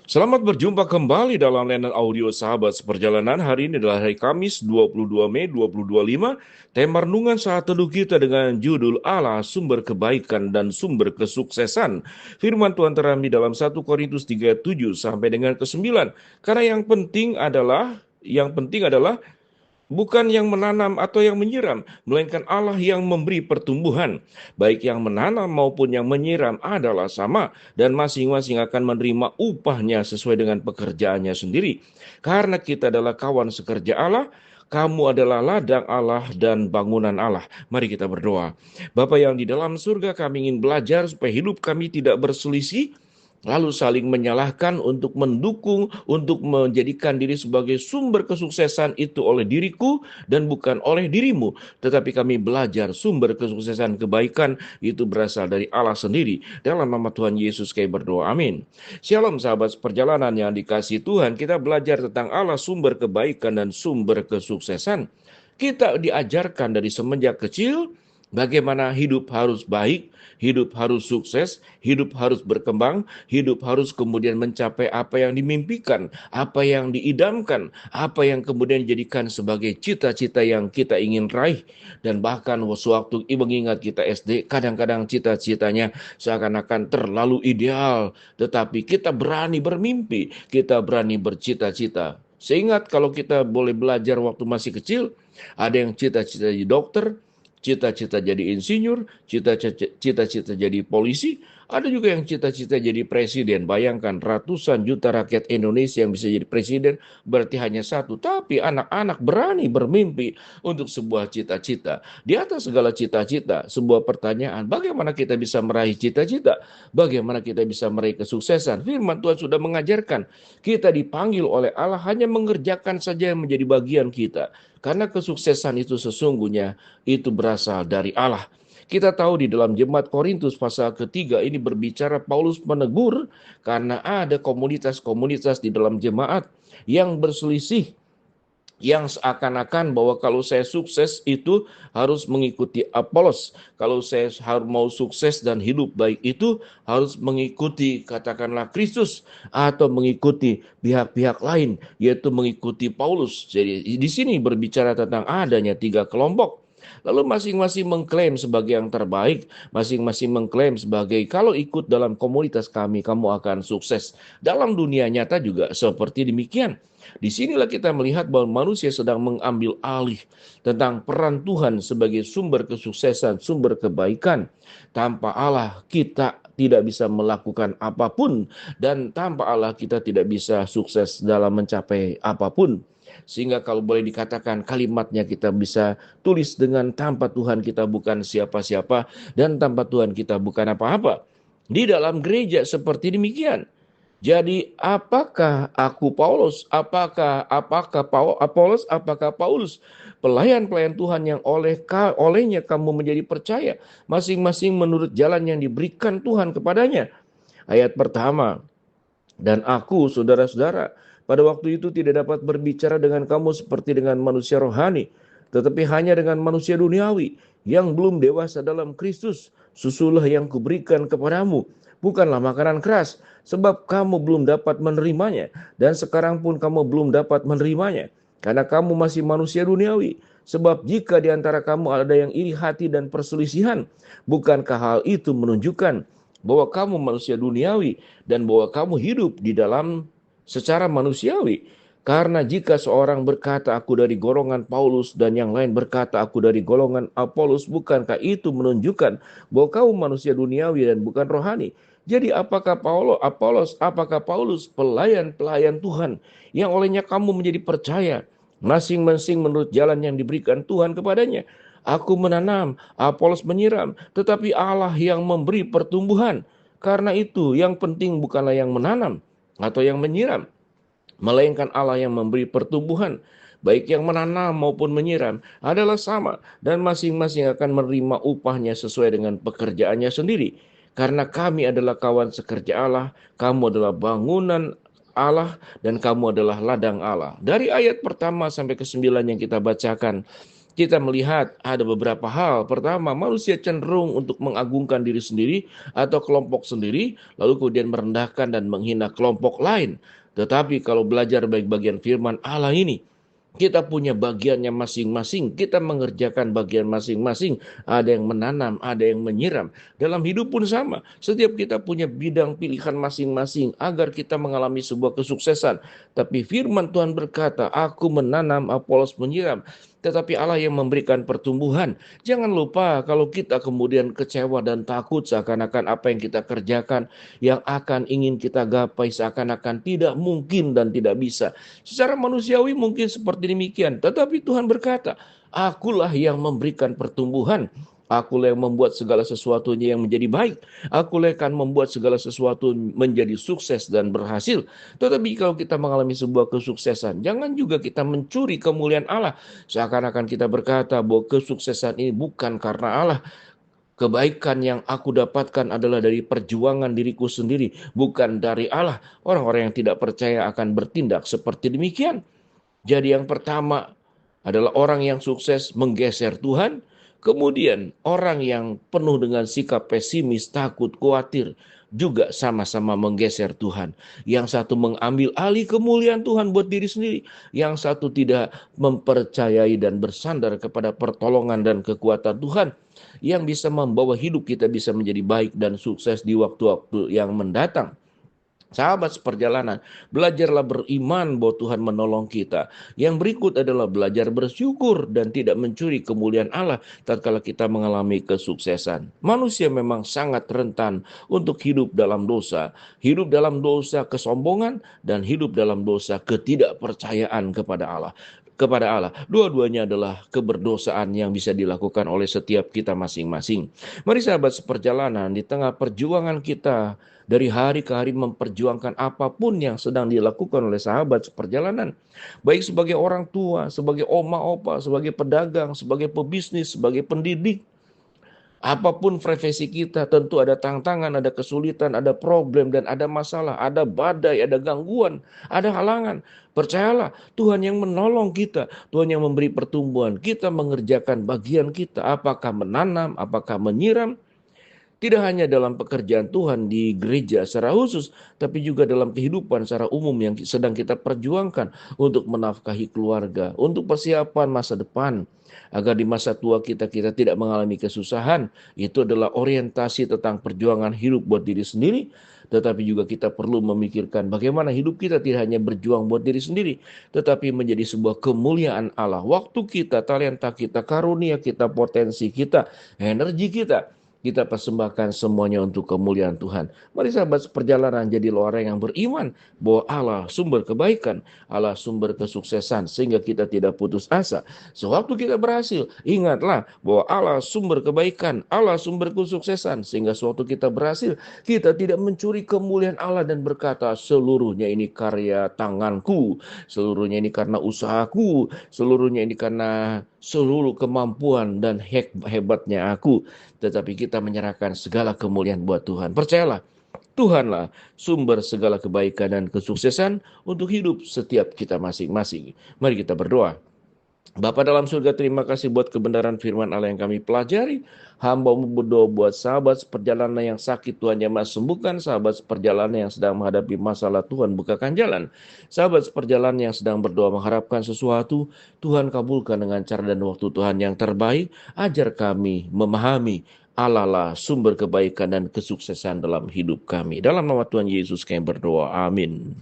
Selamat berjumpa kembali dalam layanan audio Sahabat Seperjalanan. Hari ini adalah hari Kamis 22 Mei 2025. Tema renungan saat teduh kita dengan judul Allah Sumber Kebaikan dan Sumber Kesuksesan. Firman Tuhan terambil dalam 1 Korintus 3:7 sampai dengan ke-9. Karena yang penting adalah bukan yang menanam atau yang menyiram, melainkan Allah yang memberi pertumbuhan. Baik yang menanam maupun yang menyiram adalah sama, dan masing-masing akan menerima upahnya sesuai dengan pekerjaannya sendiri. Karena kita adalah kawan sekerja Allah, kamu adalah ladang Allah dan bangunan Allah. Mari kita berdoa. Bapa yang di dalam surga, kami ingin belajar supaya hidup kami tidak berselisih, lalu saling menyalahkan untuk mendukung, untuk menjadikan diri sebagai sumber kesuksesan itu oleh diriku dan bukan oleh dirimu. Tetapi kami belajar sumber kesuksesan kebaikan itu berasal dari Allah sendiri. Dalam nama Tuhan Yesus kami berdoa, amin. Shalom sahabat perjalanan yang dikasihi Tuhan, kita belajar tentang Allah sumber kebaikan dan sumber kesuksesan. Kita diajarkan dari semenjak kecil bagaimana hidup harus baik, hidup harus sukses, hidup harus berkembang, hidup harus kemudian mencapai apa yang dimimpikan, apa yang diidamkan, apa yang kemudian dijadikan sebagai cita-cita yang kita ingin raih. Dan bahkan sewaktu mengingat kita SD, kadang-kadang cita-citanya seakan-akan terlalu ideal, tetapi kita berani bermimpi, kita berani bercita-cita. Seingat kalau kita boleh belajar waktu masih kecil, ada yang cita-cita jadi dokter, cita-cita jadi insinyur, cita-cita jadi polisi, ada juga yang cita-cita jadi presiden. Bayangkan ratusan juta rakyat Indonesia yang bisa jadi presiden, berarti hanya satu. Tapi anak-anak berani bermimpi untuk sebuah cita-cita. Di atas segala cita-cita, sebuah pertanyaan, bagaimana kita bisa meraih cita-cita? Bagaimana kita bisa meraih kesuksesan? Firman Tuhan sudah mengajarkan, kita dipanggil oleh Allah hanya mengerjakan saja yang menjadi bagian kita. Karena kesuksesan itu sesungguhnya itu berasal dari Allah. Kita tahu di dalam jemaat Korintus pasal ketiga ini berbicara Paulus menegur karena ada komunitas-komunitas di dalam jemaat yang berselisih, yang seakan-akan bahwa kalau saya sukses itu harus mengikuti Apolos. Kalau saya mau sukses dan hidup baik itu harus mengikuti katakanlah Kristus atau mengikuti pihak-pihak lain, yaitu mengikuti Paulus. Jadi di sini berbicara tentang adanya tiga kelompok. Lalu masing-masing mengklaim sebagai yang terbaik, masing-masing mengklaim sebagai kalau ikut dalam komunitas kami, kamu akan sukses. Dalam dunia nyata juga seperti demikian. Disinilah kita melihat bahwa manusia sedang mengambil alih tentang peran Tuhan sebagai sumber kesuksesan, sumber kebaikan. Tanpa Allah kita tidak bisa melakukan apapun, dan tanpa Allah kita tidak bisa sukses dalam mencapai apapun. Sehingga kalau boleh dikatakan kalimatnya kita bisa tulis dengan tanpa Tuhan kita bukan siapa-siapa dan tanpa Tuhan kita bukan apa-apa. Di dalam gereja seperti demikian. Jadi apakah aku Paulus? Apakah Apolos? Apakah Paulus? Pelayan-pelayan Tuhan yang olehnya kamu menjadi percaya, masing-masing menurut jalan yang diberikan Tuhan kepadanya. Ayat pertama, dan aku, saudara-saudara, pada waktu itu tidak dapat berbicara dengan kamu seperti dengan manusia rohani, tetapi hanya dengan manusia duniawi yang belum dewasa dalam Kristus. Susulah yang kuberikan kepadamu, bukanlah makanan keras, sebab kamu belum dapat menerimanya, dan sekarang pun kamu belum dapat menerimanya, karena kamu masih manusia duniawi. Sebab jika di antara kamu ada yang iri hati dan perselisihan, bukankah hal itu menunjukkan bahwa kamu manusia duniawi dan bahwa kamu hidup di dalam secara manusiawi? Karena jika seorang berkata aku dari golongan Paulus dan yang lain berkata aku dari golongan Apolos, bukankah itu menunjukkan bahwa kamu manusia duniawi dan bukan rohani? Jadi apakah Apolos, apakah Paulus pelayan-pelayan Tuhan yang olehnya kamu menjadi percaya, masing-masing menurut jalan yang diberikan Tuhan kepadanya? Aku menanam, Apolos menyiram, tetapi Allah yang memberi pertumbuhan. Karena itu yang penting bukanlah yang menanam atau yang menyiram, melainkan Allah yang memberi pertumbuhan. Baik yang menanam maupun menyiram adalah sama, dan masing-masing akan menerima upahnya sesuai dengan pekerjaannya sendiri. Karena kami adalah kawan sekerja Allah, kamu adalah bangunan Allah, dan kamu adalah ladang Allah. Dari ayat pertama sampai ke-9 yang kita bacakan, Kita melihat ada beberapa hal. Pertama, manusia cenderung untuk mengagungkan diri sendiri atau kelompok sendiri, lalu kemudian merendahkan dan menghina kelompok lain. Tetapi kalau belajar bagian firman Allah ini, kita punya bagiannya masing-masing. Kita mengerjakan bagian masing-masing. Ada yang menanam, ada yang menyiram. Dalam hidup pun sama. Setiap kita punya bidang pilihan masing-masing agar kita mengalami sebuah kesuksesan. Tapi firman Tuhan berkata, aku menanam, Apolos menyiram. Tetapi Allah yang memberikan pertumbuhan. Jangan lupa kalau kita kemudian kecewa dan takut seakan-akan apa yang kita kerjakan, yang akan ingin kita gapai seakan-akan tidak mungkin dan tidak bisa. Secara manusiawi mungkin seperti demikian. Tetapi Tuhan berkata, akulah yang memberikan pertumbuhan. Akulah yang membuat segala sesuatunya yang menjadi baik. Akulah yang akan membuat segala sesuatu menjadi sukses dan berhasil. Tetapi kalau kita mengalami sebuah kesuksesan, jangan juga kita mencuri kemuliaan Allah. Seakan-akan kita berkata bahwa kesuksesan ini bukan karena Allah. Kebaikan yang aku dapatkan adalah dari perjuangan diriku sendiri, bukan dari Allah. Orang-orang yang tidak percaya akan bertindak seperti demikian. Jadi yang pertama adalah orang yang sukses menggeser Tuhan. Kemudian orang yang penuh dengan sikap pesimis, takut, khawatir juga sama-sama menggeser Tuhan. Yang satu mengambil alih kemuliaan Tuhan buat diri sendiri. Yang satu tidak mempercayai dan bersandar kepada pertolongan dan kekuatan Tuhan. Yang bisa membawa hidup kita bisa menjadi baik dan sukses di waktu-waktu yang mendatang. Sahabat seperjalanan, belajarlah beriman bahwa Tuhan menolong kita. Yang berikut adalah belajar bersyukur dan tidak mencuri kemuliaan Allah tatkala kita mengalami kesuksesan. Manusia memang sangat rentan untuk hidup dalam dosa. Hidup dalam dosa kesombongan dan hidup dalam dosa ketidakpercayaan kepada Allah. Dua-duanya adalah keberdosaan yang bisa dilakukan oleh setiap kita masing-masing. Mari sahabat seperjalanan, di tengah perjuangan kita dari hari ke hari memperjuangkan apapun yang sedang dilakukan oleh sahabat seperjalanan. Baik sebagai orang tua, sebagai oma opa, sebagai pedagang, sebagai pebisnis, sebagai pendidik. Apapun profesi kita, tentu ada tantangan, ada kesulitan, ada problem, dan ada masalah, ada badai, ada gangguan, ada halangan. Percayalah, Tuhan yang menolong kita, Tuhan yang memberi pertumbuhan. Kita mengerjakan bagian kita, apakah menanam, apakah menyiram, tidak hanya dalam pekerjaan Tuhan di gereja secara khusus, tapi juga dalam kehidupan secara umum yang sedang kita perjuangkan untuk menafkahi keluarga, untuk persiapan masa depan, agar di masa tua kita tidak mengalami kesusahan. Itu adalah orientasi tentang perjuangan hidup buat diri sendiri, tetapi juga kita perlu memikirkan bagaimana hidup kita tidak hanya berjuang buat diri sendiri, tetapi menjadi sebuah kemuliaan Allah. Waktu kita, talenta kita, karunia kita, potensi kita, energi kita persembahkan semuanya untuk kemuliaan Tuhan. Mari sahabat seperjalanan, jadilah orang yang beriman bahwa Allah sumber kebaikan, Allah sumber kesuksesan, sehingga kita tidak putus asa. Sewaktu kita berhasil, ingatlah bahwa Allah sumber kebaikan, Allah sumber kesuksesan, sehingga sewaktu kita berhasil, kita tidak mencuri kemuliaan Allah dan berkata, seluruhnya ini karya tanganku, seluruhnya ini karena usahaku, seluruhnya ini karena seluruh kemampuan dan hebatnya aku. Tetapi kita menyerahkan segala kemuliaan buat Tuhan. Percayalah, Tuhanlah sumber segala kebaikan dan kesuksesan untuk hidup setiap kita masing-masing. Mari kita berdoa. Bapa dalam surga, terima kasih buat kebenaran firman Allah yang kami pelajari. Hamba-Mu berdoa buat sahabat seperjalanan yang sakit, Tuhan yang sembuhkan. Sahabat seperjalanan yang sedang menghadapi masalah, Tuhan bukakan jalan. Sahabat seperjalanan yang sedang berdoa mengharapkan sesuatu, Tuhan kabulkan dengan cara dan waktu Tuhan yang terbaik. Ajar kami memahami Allah lah sumber kebaikan dan kesuksesan dalam hidup kami. Dalam nama Tuhan Yesus kami berdoa. Amin.